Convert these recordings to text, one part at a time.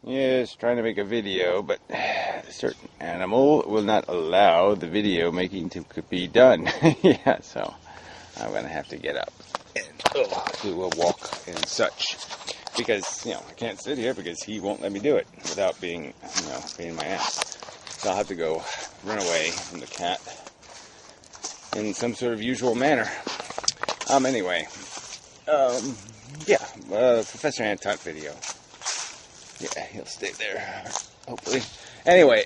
Yes, trying to make a video, but a certain animal will not allow the video making to be done. Yeah, so I'm going to have to get up and do a walk and such. Because, I can't sit here because he won't let me do it without being, pain in my ass. So I'll have to go run away from the cat in some sort of usual manner. Anyway, Professor Anton video. Yeah, he'll stay there, hopefully. Anyway,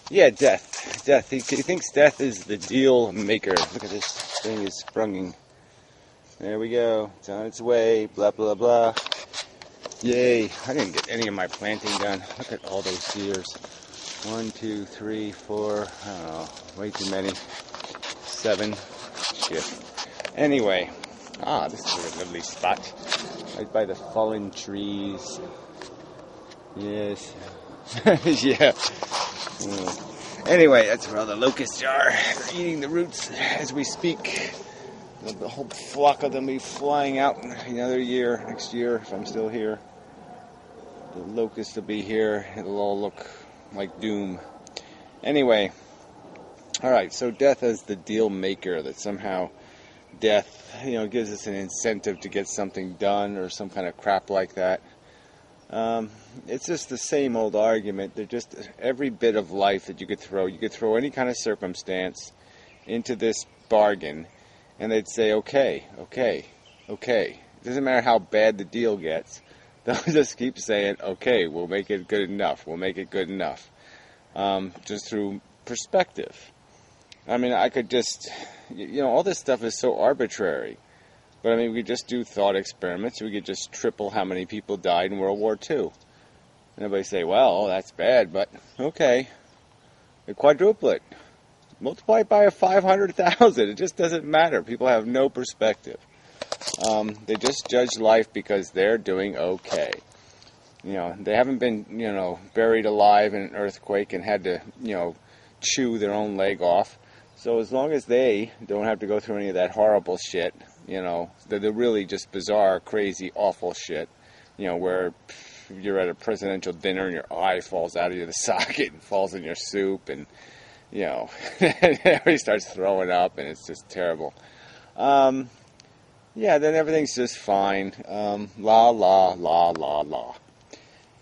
death. Death. He thinks death is the deal maker. Look at this thing is sprunging. There we go. It's on its way. Blah, blah, blah. Yay. I didn't get any of my planting done. Look at all those deers. 1, 2, 3, 4. I don't know. Way too many. 7. Shit. Anyway. This is a lovely spot. Right by the fallen trees. Yes. Yeah. Anyway, that's where all the locusts are. They're eating the roots as we speak. The whole flock of them will be flying out in another year, next year, if I'm still here. The locusts will be here. It'll all look like doom. Anyway. Alright, so death as the deal maker, that somehow death, gives us an incentive to get something done or some kind of crap like that. It's just the same old argument. They're just every bit of life that you could throw. You could throw any kind of circumstance into this bargain, and they'd say, okay. It doesn't matter how bad the deal gets. They'll just keep saying, okay, we'll make it good enough. Just through perspective. I mean, I could just, all this stuff is so arbitrary. But, we could just do thought experiments. We could just triple how many people died in World War II. And everybody say, well, that's bad, but okay. Quadruple it. Multiply it by 500,000. It just doesn't matter. People have no perspective. They just judge life because they're doing okay. They haven't been, buried alive in an earthquake and had to, chew their own leg off. So as long as they don't have to go through any of that horrible shit, the really just bizarre, crazy, awful shit, where you're at a presidential dinner and your eye falls out of the socket and falls in your soup and, everybody starts throwing up and it's just terrible. Then everything's just fine. La, la, la, la, la.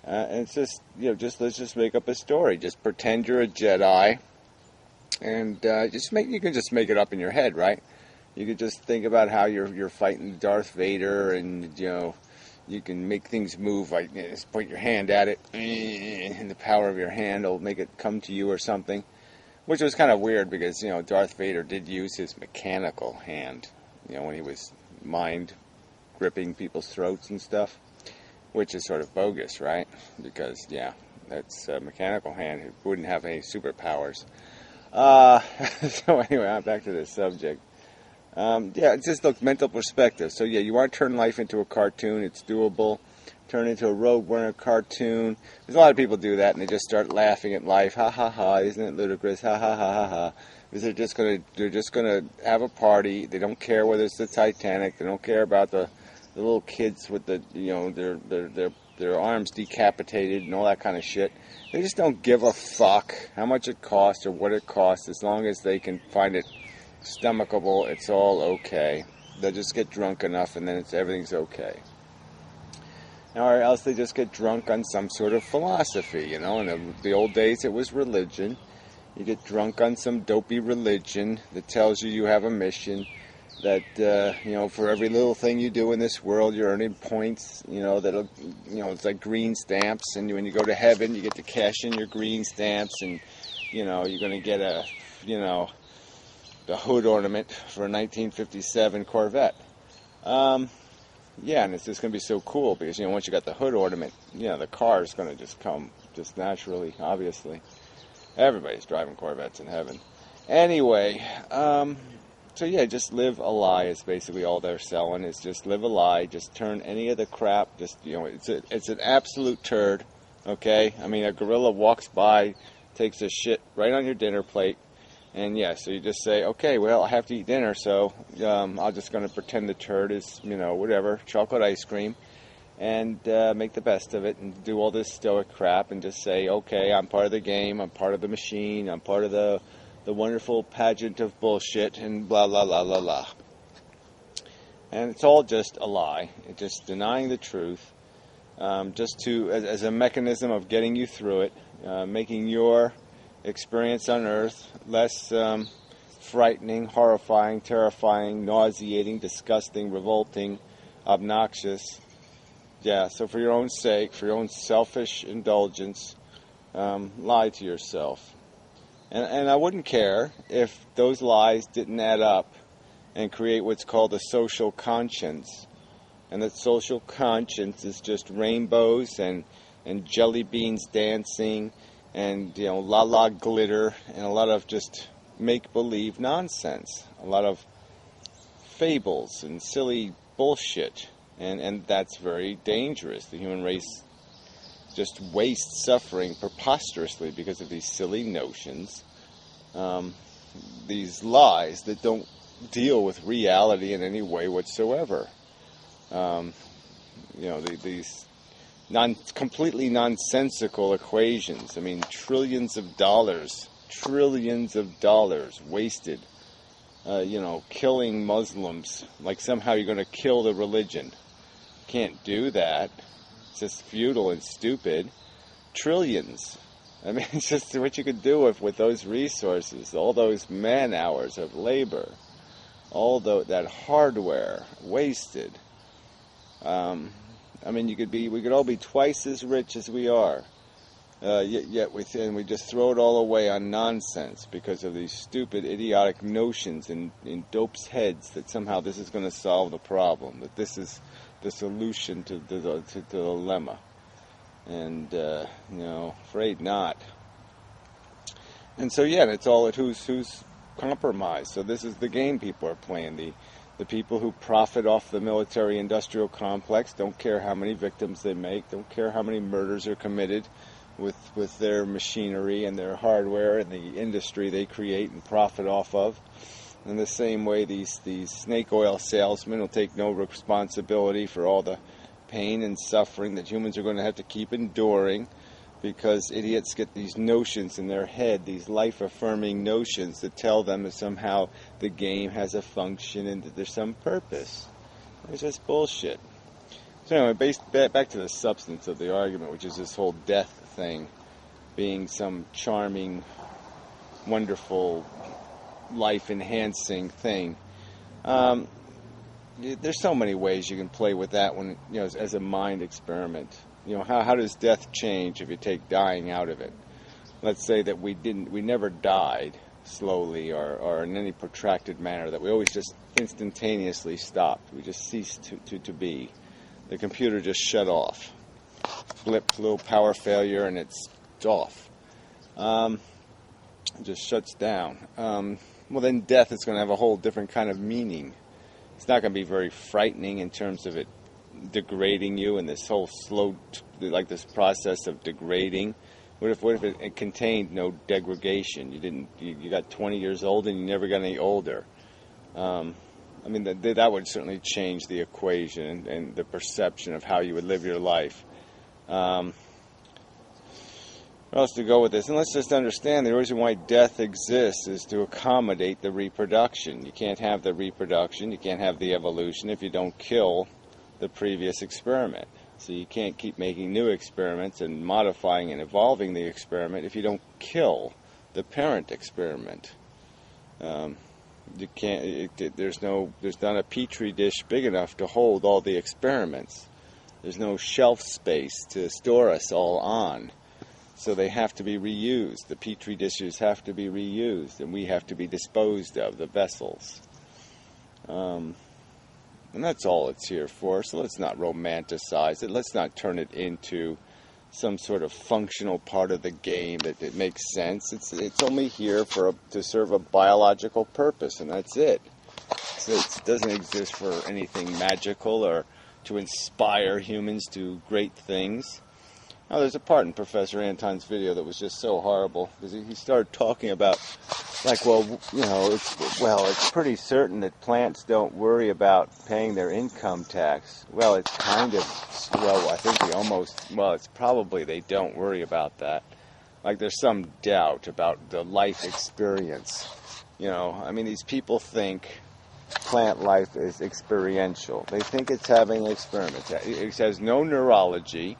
And it's just, let's just make up a story. Just pretend you're a Jedi. And you can just make it up in your head, right? You could just think about how you're fighting Darth Vader, and you can make things move. Like just point your hand at it, and the power of your hand will make it come to you or something. Which was kind of weird because Darth Vader did use his mechanical hand, when he was mind gripping people's throats and stuff, which is sort of bogus, right? Because that's a mechanical hand. He wouldn't have any superpowers. So anyway, back to this subject. It's just look, mental perspective. So you want to turn life into a cartoon. It's doable. Turn it into a Road Runner cartoon. There's a lot of people do that, and they just start laughing at life. Ha ha ha! Isn't it ludicrous? Ha ha ha ha ha! Because they're just gonna have a party. They don't care whether it's the Titanic. They don't care about the little kids with the their arms decapitated and all that kind of shit. They just don't give a fuck how much it costs or what it costs. As long as they can find it stomachable, it's all okay. They'll just get drunk enough and then everything's okay. Or else they just get drunk on some sort of philosophy, In the old days it was religion. You get drunk on some dopey religion that tells you have a mission. That, for every little thing you do in this world, you're earning points, that'll, it's like green stamps, and when you go to heaven, you get to cash in your green stamps, and, you're going to get the hood ornament for a 1957 Corvette. And it's just going to be so cool, because, once you got the hood ornament, the car is going to just come, just naturally, obviously. Everybody's driving Corvettes in heaven. Anyway, just live a lie is basically all they're selling. Is just live a lie. Just turn any of the crap. Just it's an absolute turd. Okay, a gorilla walks by, takes a shit right on your dinner plate, and so you just say, okay, well, I have to eat dinner, so I'm just going to pretend the turd is whatever, chocolate ice cream, and make the best of it and do all this stoic crap and just say, okay, I'm part of the game, I'm part of the machine, I'm part of the wonderful pageant of bullshit, and blah, blah, blah, blah, blah. And it's all just a lie. It's just denying the truth, just to as a mechanism of getting you through it, making your experience on Earth less frightening, horrifying, terrifying, nauseating, disgusting, revolting, obnoxious. Yeah, so for your own sake, for your own selfish indulgence, lie to yourself. And I wouldn't care if those lies didn't add up and create what's called a social conscience. And that social conscience is just rainbows and jelly beans dancing and, la-la glitter and a lot of just make-believe nonsense. A lot of fables and silly bullshit. And that's very dangerous. The human race just wastes suffering preposterously because of these silly notions, these lies that don't deal with reality in any way whatsoever. These completely nonsensical equations. I mean, trillions of dollars wasted, killing Muslims. Like somehow you're going to kill the religion. Can't do that. It's just futile and stupid. Trillions. I mean, it's just what you could do with those resources, all those man hours of labor, all that hardware wasted. We could all be twice as rich as we are. Yet we just throw it all away on nonsense because of these stupid, idiotic notions in dopes' heads that somehow this is going to solve the problem, that this is the solution to the dilemma. And, afraid not. And so, it's all at who's compromised. So this is the game people are playing. The people who profit off the military-industrial complex don't care how many victims they make, don't care how many murders are committed with their machinery and their hardware and the industry they create and profit off of. In the same way, these snake oil salesmen will take no responsibility for all the pain and suffering that humans are going to have to keep enduring because idiots get these notions in their head, these life-affirming notions that tell them that somehow the game has a function and that there's some purpose. It's just bullshit. So anyway, back to the substance of the argument, which is this whole death thing being some charming, wonderful, life-enhancing thing. There's so many ways you can play with that one, as a mind experiment. How does death change if you take dying out of it? Let's say that we never died slowly or in any protracted manner, that we always just instantaneously stopped. We just ceased to be. The computer just shut off. Blip, little power failure, and it's off. It just shuts down. Well, then death is going to have a whole different kind of meaning. It's not going to be very frightening in terms of it degrading you and this whole slow, this process of degrading. What if it contained no degradation? You got 20 years old and you never got any older. That would certainly change the equation and the perception of how you would live your life. What else to go with this? And let's just understand the reason why death exists is to accommodate the reproduction. You can't have the reproduction, you can't have the evolution if you don't kill the previous experiment. So you can't keep making new experiments and modifying and evolving the experiment if you don't kill the parent experiment. You can't. There's not a petri dish big enough to hold all the experiments. There's no shelf space to store us all on. So they have to be reused. The petri dishes have to be reused, and we have to be disposed of, the vessels. And that's all it's here for. So let's not romanticize it. Let's not turn it into some sort of functional part of the game that makes sense. It's only here to serve a biological purpose, and that's it. So it doesn't exist for anything magical or to inspire humans to great things. Now, there's a part in Professor Anton's video that was just so horrible, because he started talking about like, well, it's pretty certain that plants don't worry about paying their income tax. Well, it's kind of, I think it's probably they don't worry about that. Like, there's some doubt about the life experience. I mean, these people think plant life is experiential. They think it's having experiments. It has no neurology.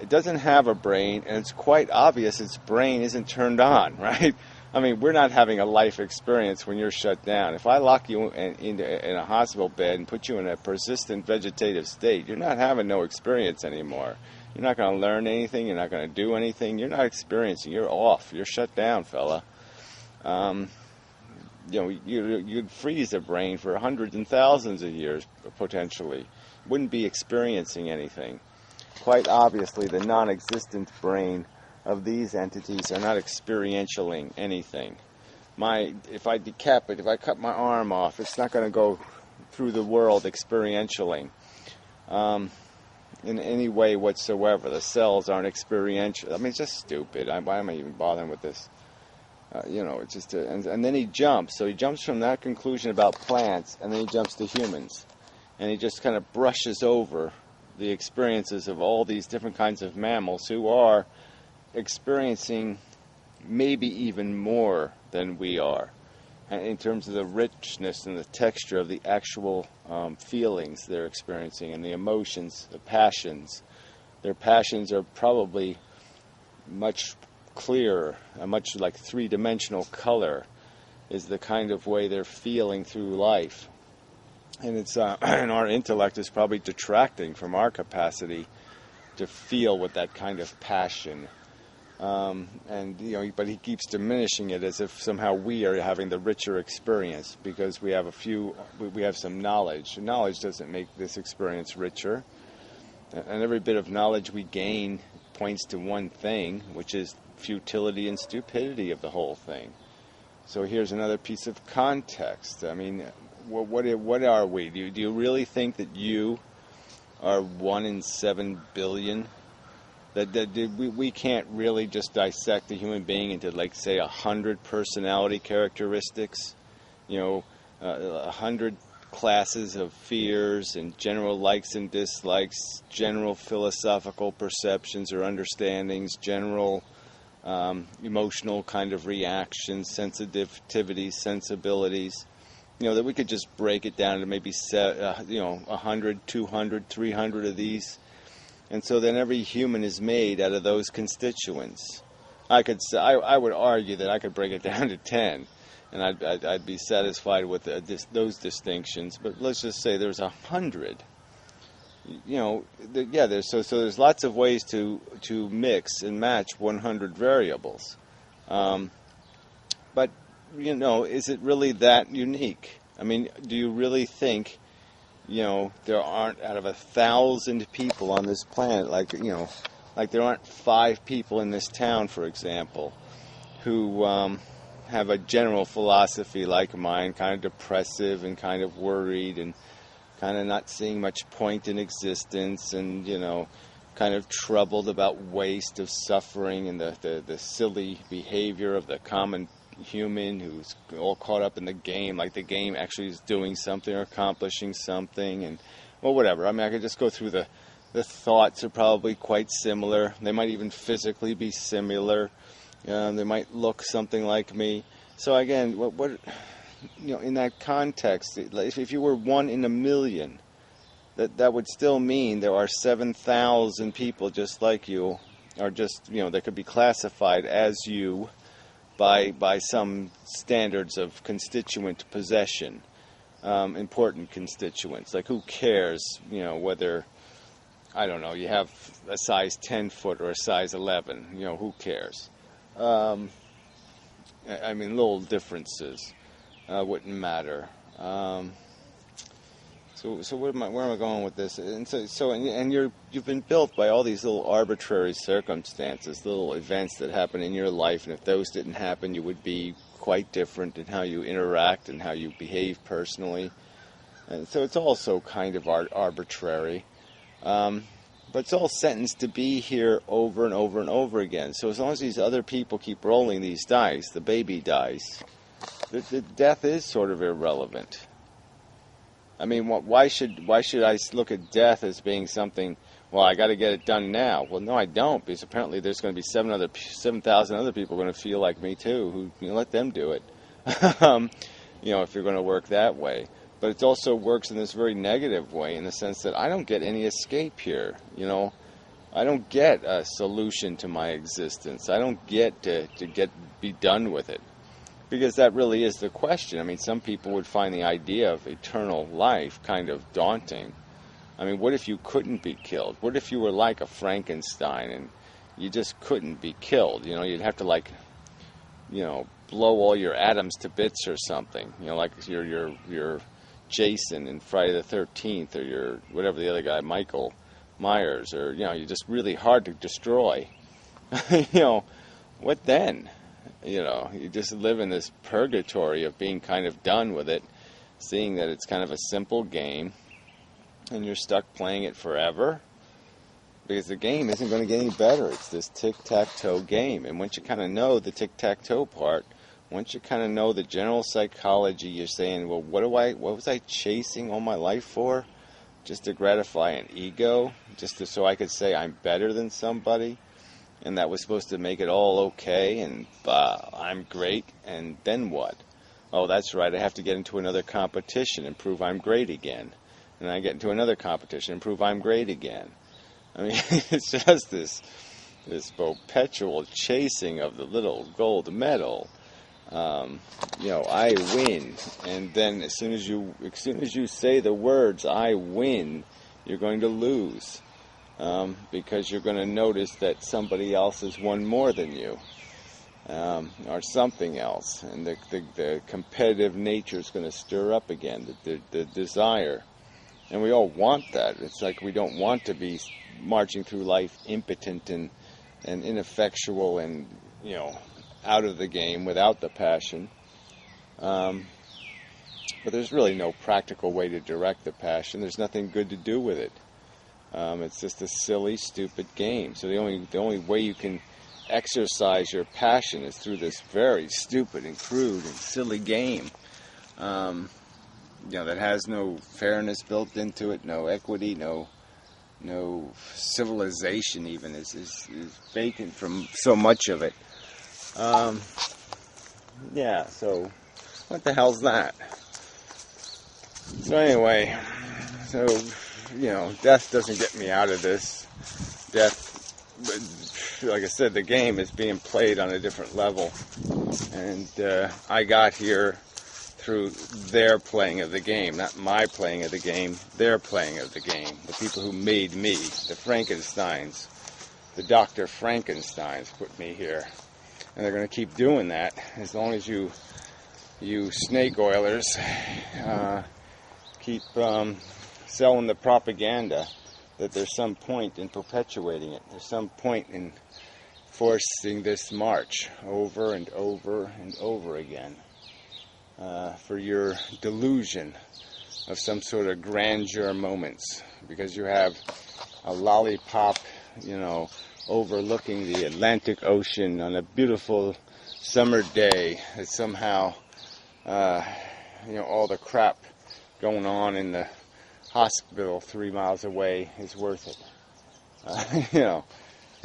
It doesn't have a brain, and it's quite obvious its brain isn't turned on, right? I mean, we're not having a life experience when you're shut down. If I lock you in a hospital bed and put you in a persistent vegetative state, you're not having no experience anymore. You're not going to learn anything. You're not going to do anything. You're not experiencing. You're off. You're shut down, fella. You'd freeze a brain for hundreds and thousands of years, potentially. Wouldn't be experiencing anything. Quite obviously, the non-existent brain of these entities are not experientialing anything. If I cut my arm off, it's not going to go through the world experientialing in any way whatsoever. The cells aren't experiential. I mean, it's just stupid. Why am I even bothering with this? It's just and then he jumps. So he jumps from that conclusion about plants, and then he jumps to humans, and he just kind of brushes over the experiences of all these different kinds of mammals who are experiencing maybe even more than we are, and in terms of the richness and the texture of the actual feelings they're experiencing and the emotions, the passions. Their passions are probably much clearer, much like three-dimensional color is the kind of way they're feeling through life. And it's and our intellect is probably detracting from our capacity to feel with that kind of passion. But he keeps diminishing it as if somehow we are having the richer experience because we have some knowledge. Knowledge doesn't make this experience richer. And every bit of knowledge we gain points to one thing, which is futility and stupidity of the whole thing. So here's another piece of context. I mean, what are we? Do you really think that you are 1 in 7 billion? We can't really just dissect a human being into, like, say, 100 personality characteristics, 100 classes of fears and general likes and dislikes, general philosophical perceptions or understandings, general emotional kind of reactions, sensitivities, sensibilities. That we could just break it down to maybe 100, 200, 300 of these. And so then every human is made out of those constituents. I would argue that I could break it down to 10, and I'd be satisfied with those distinctions. But let's just say there's 100. There's lots of ways to mix and match 100 variables. But is it really that unique? I mean, do you really think, there aren't, out of 1,000 people on this planet, like there aren't 5 people in this town, for example, who have a general philosophy like mine, kind of depressive and kind of worried and kind of not seeing much point in existence and, kind of troubled about waste of suffering and the silly behavior of the common human who's all caught up in the game, like the game actually is doing something or accomplishing something, and whatever. I mean, I could just go through the thoughts are probably quite similar. They might even physically be similar. They might look something like me. So again, what in that context, if you were 1 in a million, that would still mean there are 7,000 people just like you, or just that could be classified as you by some standards of constituent possession, important constituents. Like, who cares, whether, I don't know, you have a size 10 foot or a size 11, who cares? I mean, little differences wouldn't matter. So where am I going with this? And you've been built by all these little arbitrary circumstances, little events that happen in your life, and if those didn't happen, you would be quite different in how you interact and how you behave personally. And so it's also kind of arbitrary. But it's all sentenced to be here over and over and over again. So as long as these other people keep rolling these dice, the baby dice, the death is sort of irrelevant. I mean, why should I look at death as being something? Well, I got to get it done now. Well, no, I don't, because apparently there's going to be 7,000 other people going to feel like me too. Who let them do it? If you're going to work that way. But it also works in this very negative way, in the sense that I don't get any escape here. I don't get a solution to my existence. I don't get to be done with it, because that really is the question. I mean, some people would find the idea of eternal life kind of daunting. I mean, what if you couldn't be killed? What if you were like a Frankenstein and you just couldn't be killed? You'd have to blow all your atoms to bits or something. Like your Jason in Friday the 13th, or your whatever the other guy, Michael Myers, or you're just really hard to destroy. What then? You just live in this purgatory of being kind of done with it, seeing that it's kind of a simple game, and you're stuck playing it forever, because the game isn't going to get any better. It's this tic-tac-toe game, and once you kind of know the tic-tac-toe part, once you kind of know the general psychology, you're saying, well, what was I chasing all my life for? Just to gratify an ego? So I could say I'm better than somebody? And that was supposed to make it all okay, and I'm great, and then what? Oh, that's right, I have to get into another competition and prove I'm great again. And I get into another competition and prove I'm great again. I mean, it's just this perpetual chasing of the little gold medal. I win, and then as soon as you say the words "I win," you're going to lose, because you're going to notice that somebody else has won more than you, or something else, and the competitive nature is going to stir up again, the desire, and we all want that. It's like we don't want to be marching through life impotent and ineffectual and out of the game without the passion. But there's really no practical way to direct the passion. There's nothing good to do with it. It's just a silly, stupid game. So the only way you can exercise your passion is through this very stupid and crude and silly game. That has no fairness built into it, no equity, no civilization even is vacant from so much of it. So what the hell's that? So anyway, death doesn't get me out of this. Death, like I said, the game is being played on a different level, and I got here through their playing of the game, not my playing of the game, their playing of the game. The people who made me, the Frankensteins, the Dr. Frankensteins put me here. And they're going to keep doing that as long as you snake oilers keep selling the propaganda that there's some point in perpetuating it. There's some point in forcing this march over and over and over again for your delusion of some sort of grandeur moments, because you have a lollipop, overlooking the Atlantic Ocean on a beautiful summer day, that somehow, all the crap going on in the hospital 3 miles away is worth it.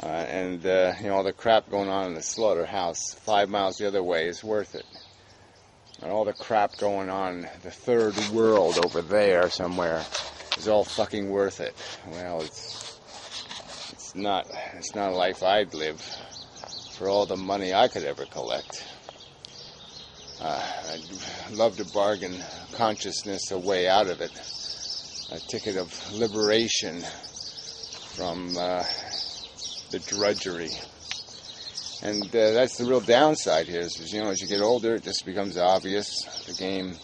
All the crap going on in the slaughterhouse 5 miles the other way is worth it. And all the crap going on in the third world over there somewhere is all fucking worth it. Well, it's not a life I'd live for all the money I could ever collect. I'd love to bargain consciousness a way out of it, a ticket of liberation from the drudgery. And that's the real downside here, is as you get older, it just becomes obvious. The game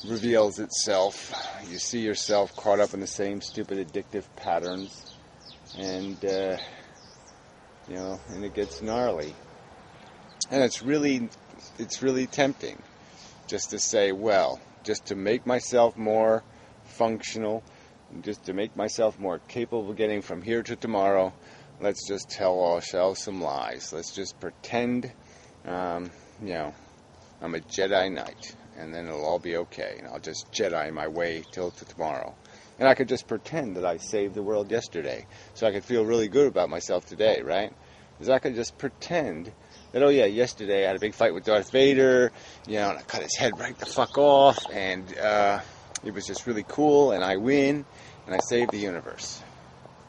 reveals itself. You see yourself caught up in the same stupid addictive patterns, and and it gets gnarly. And it's really tempting just to say, well, just to make myself more functional, And just to make myself more capable of getting from here to tomorrow, let's just tell ourselves some lies. Let's just pretend, I'm a Jedi Knight, and then it'll all be okay. And I'll just Jedi my way till to tomorrow. And I could just pretend that I saved the world yesterday, so I could feel really good about myself today, right? Because I could just pretend that, oh yeah, yesterday I had a big fight with Darth Vader, and I cut his head right the fuck off, and it was just really cool, and I win, and I save the universe.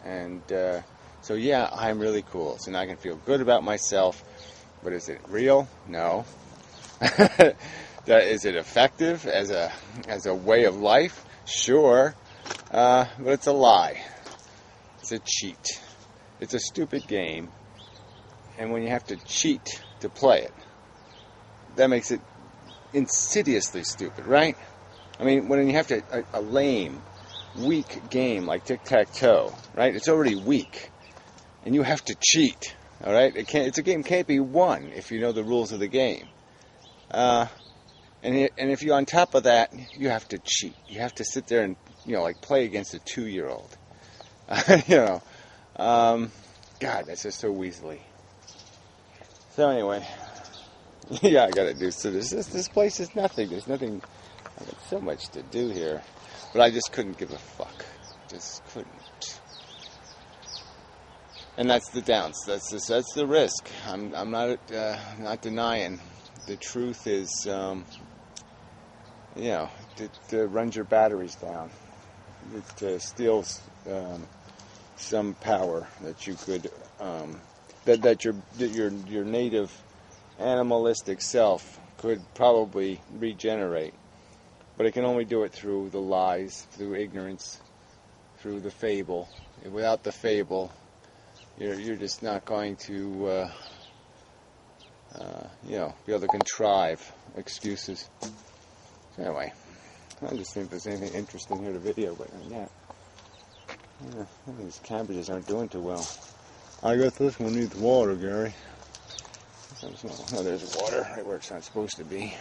And so yeah, I'm really cool. So now I can feel good about myself. But is it real? No. Is it effective as a way of life? Sure. But it's a lie. It's a cheat. It's a stupid game. And when you have to cheat to play it, that makes it insidiously stupid, right? I mean, when you have to a lame, weak game like tic-tac-toe, right? It's already weak, and you have to cheat. All right, it's a game can't be won if you know the rules of the game. And if you're on top of that, you have to cheat. You have to sit there and like play against a 2-year-old. God, that's just so weaselly. So anyway, yeah, I gotta do. So this place is nothing. There's nothing. I got so much to do here, but I just couldn't give a fuck. Just couldn't. And that's the downs. That's the risk. I'm not denying. The truth is, it runs your batteries down. It steals some power that you could that your native animalistic self could probably regenerate, but it can only do it through the lies, through ignorance, through the fable. Without the fable, you're just not going to be able to contrive excuses. So anyway, I just think if there's anything interesting here to video, but not yet. These cabbages aren't doing too well. I guess this one needs water, Gary. Oh, there's water right where it's not supposed to be.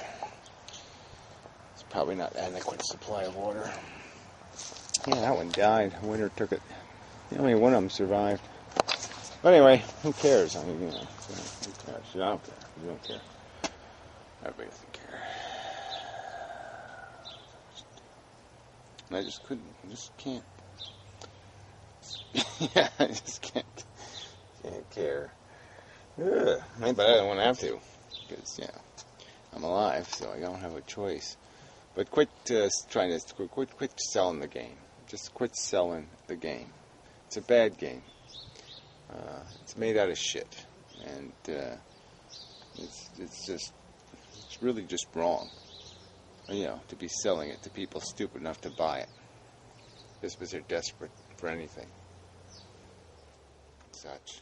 It's probably not adequate supply of water. Yeah, that one died. Winter took it. Only one of them survived. But anyway, who cares? I mean, who cares? I don't care. You don't care. Everybody doesn't care. I just couldn't. I just can't. Yeah, I just can't care. Ugh. But I don't want to have to, because I'm alive, so I don't have a choice. But quit quit selling the game. Just quit selling the game. It's a bad game. It's made out of shit, and it's really just wrong. To be selling it to people stupid enough to buy it, just because they're desperate for anything. Such.